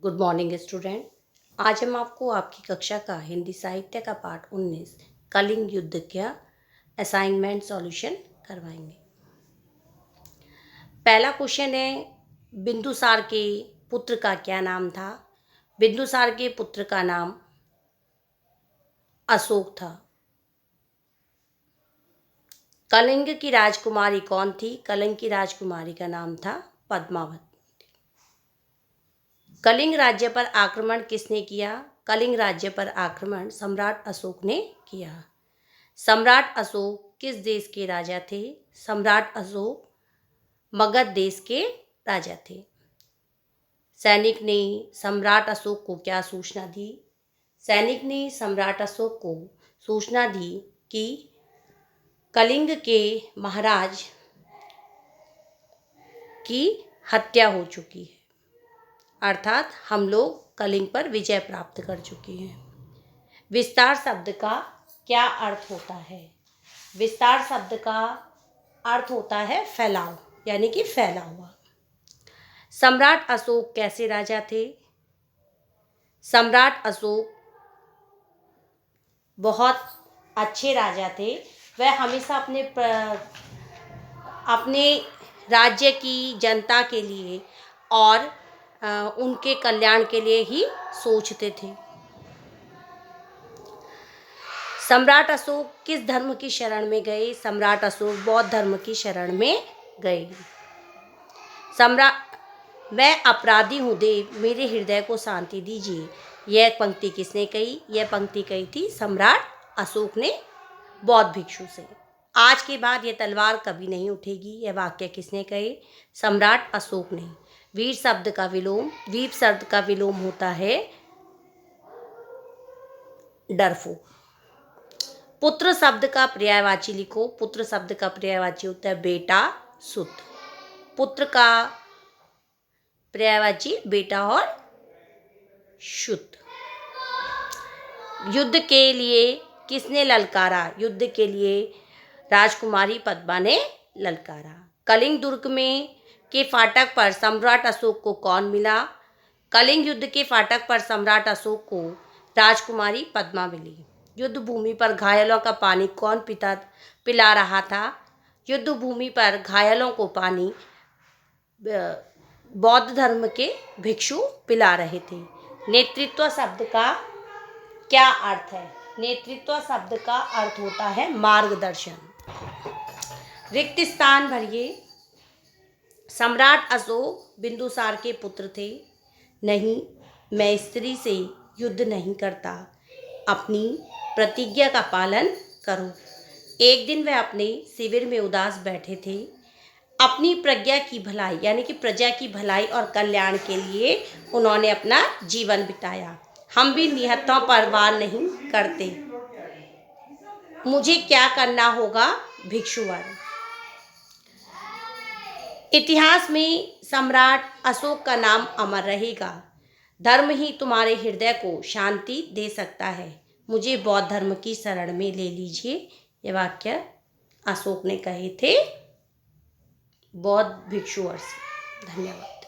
Good morning student. आज हम आपको आपकी कक्षा का हिंदी साहित्य का पाठ 19 कलिंग युद्ध का असाइनमेंट सॉल्यूशन करवाएंगे। पहला क्वेश्चन है, बिंदुसार के पुत्र का क्या नाम था? बिंदुसार के पुत्र का नाम अशोक था। कलिंग की राजकुमारी कौन थी? कलिंग की राजकुमारी का नाम था पद्मावती। कलिंग राज्य पर आक्रमण किसने किया? कलिंग राज्य पर आक्रमण सम्राट अशोक ने किया। सम्राट अशोक किस देश के राजा थे? सम्राट अशोक मगध देश के राजा थे। सैनिक ने सम्राट अशोक को क्या सूचना दी? सैनिक ने सम्राट अशोक को सूचना दी कि कलिंग के महाराज की हत्या हो चुकी है, अर्थात हम लोग कलिंग पर विजय प्राप्त कर चुके हैं। विस्तार शब्द का क्या अर्थ होता है? विस्तार शब्द का अर्थ होता है फैलाव, यानी कि फैला हुआ। सम्राट अशोक कैसे राजा थे? सम्राट अशोक बहुत अच्छे राजा थे। वह हमेशा अपने राज्य की जनता के लिए और उनके कल्याण के लिए ही सोचते थे। सम्राट अशोक किस धर्म की शरण में गए? सम्राट अशोक बौद्ध धर्म की शरण में गए। मैं अपराधी हूँ देव, मेरे हृदय को शांति दीजिए। यह पंक्ति किसने कही? यह पंक्ति कही थी सम्राट अशोक ने बौद्ध भिक्षु से। आज के बाद यह तलवार कभी नहीं उठेगी, यह वाक्य किसने कहे? सम्राट अशोक ने। वीर शब्द का विलोम होता है डरपोक। पुत्र शब्द का पर्यायवाची लिखो। पुत्र शब्द का पर्यायवाची होता है बेटा, सुत। पुत्र का पर्यायवाची बेटा और सुत। युद्ध के लिए किसने ललकारा? युद्ध के लिए राजकुमारी पद्मा ने ललकारा। कलिंग दुर्ग के फाटक पर सम्राट अशोक को कौन मिला? कलिंग युद्ध के फाटक पर सम्राट अशोक को राजकुमारी पद्मा मिली। युद्ध भूमि पर घायलों का पानी कौन पिला रहा था? युद्ध भूमि पर घायलों को पानी बौद्ध धर्म के भिक्षु पिला रहे थे। नेतृत्व शब्द का क्या अर्थ है? नेतृत्व शब्द का अर्थ होता है मार्गदर्शन। रिक्त स्थान भरिए। सम्राट अशोक बिंदुसार के पुत्र थे। नहीं, मैं स्त्री से युद्ध नहीं करता। अपनी प्रतिज्ञा का पालन करो। एक दिन वह अपने शिविर में उदास बैठे थे। अपनी प्रज्ञा की भलाई, यानी कि प्रजा की भलाई और कल्याण के लिए उन्होंने अपना जीवन बिताया। हम भी निहत्थों पर वार नहीं करते। मुझे क्या करना होगा? भिक्षुवर। इतिहास में सम्राट अशोक का नाम अमर रहेगा। धर्म ही तुम्हारे हृदय को शांति दे सकता है। मुझे बौद्ध धर्म की शरण में ले लीजिए। ये वाक्य अशोक ने कहे थे बौद्ध भिक्षुओं से। धन्यवाद।